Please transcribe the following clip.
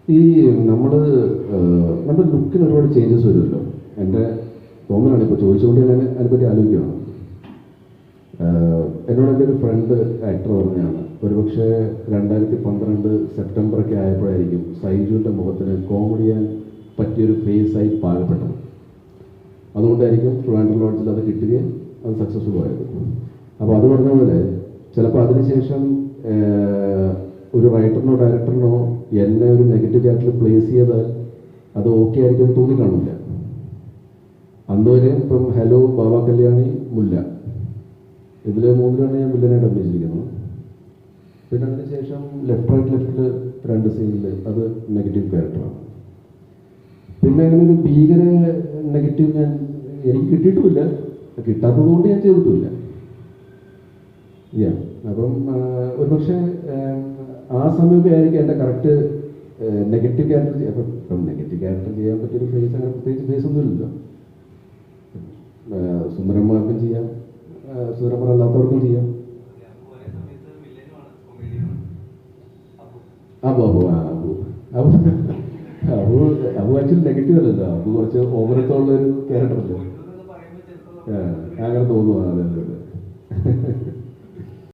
ഈ നമ്മൾ നമ്മുടെ ലുക്കിന് ഒരുപാട് ചേഞ്ചസ് വരുമല്ലോ. എൻ്റെ തോന്നലാണ് ഇപ്പോൾ ചോദിച്ചുകൊണ്ട് ഞാൻ അതിനെപ്പറ്റി ആലോചിക്കുകയാണ്. എന്നോട് എൻ്റെ ഒരു ഫ്രണ്ട് ആക്ടർ പറഞ്ഞാണ്, ഒരുപക്ഷെ 2012 സെപ്റ്റംബറൊക്കെ ആയപ്പോഴായിരിക്കും സൈജുവിൻ്റെ മുഖത്തിന് കോമഡി ചെയ്യാൻ പറ്റിയൊരു ഫേസായി പാകപ്പെട്ടത്. അതുകൊണ്ടായിരിക്കും ട്രിവാൻഡ്രം ലോഡ്ജിൽ അത് കിട്ടുകയും അത് സക്സസ്ഫുൾ ആയത്. അപ്പോൾ അത് പറഞ്ഞ പോലെ ചിലപ്പോൾ അതിനുശേഷം ഒരു റൈറ്ററിനോ ഡയറക്ടറിനോ എന്നെ ഒരു നെഗറ്റീവ് ക്യാരക്ടറിൽ പ്ലേസ് ചെയ്താൽ അത് ഓക്കെ ആയിരിക്കും തോന്നിക്കാണില്ല. അന്ന് വരെ ഇപ്പം ഹലോ, ബാബ കല്യാണി, മുല്ല, ഇതിൽ മൂന്നിലാണ് ഞാൻ വില്ലനായിട്ട് അഭിനയിച്ചിരിക്കുന്നത്. പിന്നെ അതിനുശേഷം ലെഫ്റ്റ് ലെഫ്റ്റിൽ 2 സീനിൽ അത് നെഗറ്റീവ് ക്യാരക്ടറാണ്. പിന്നെ അങ്ങനെ ഒരു ഭീകര നെഗറ്റീവ് എനിക്ക് കിട്ടിയിട്ടുമില്ല, കിട്ടാത്തത് കൊണ്ട് ഞാൻ ചെയ്തിട്ടില്ല. അപ്പം ഒരുപക്ഷെ ആ സമയമൊക്കെ ആയിരിക്കും എൻ്റെ കറക്റ്റ് നെഗറ്റീവ് ക്യാരക്ടർ. ഇപ്പം നെഗറ്റീവ് ക്യാരക്ടർ ചെയ്യാൻ പറ്റിയൊരു ഫേസ് അങ്ങനെ പ്രത്യേകിച്ച് ഫേസ് ഒന്നുമില്ലല്ലോ. സുന്ദരന്മാർക്കും ചെയ്യാം, സുന്ദരന്മാരല്ലാത്തവർക്കും ചെയ്യാം. അബു ആക്ച്വലി നെഗറ്റീവ് അല്ലല്ലോ. അബു കുറച്ച് ഓമനത്തുള്ളൊരു ക്യാരക്ടറല്ലേ, അങ്ങനെ തോന്നുവാ. അതെ.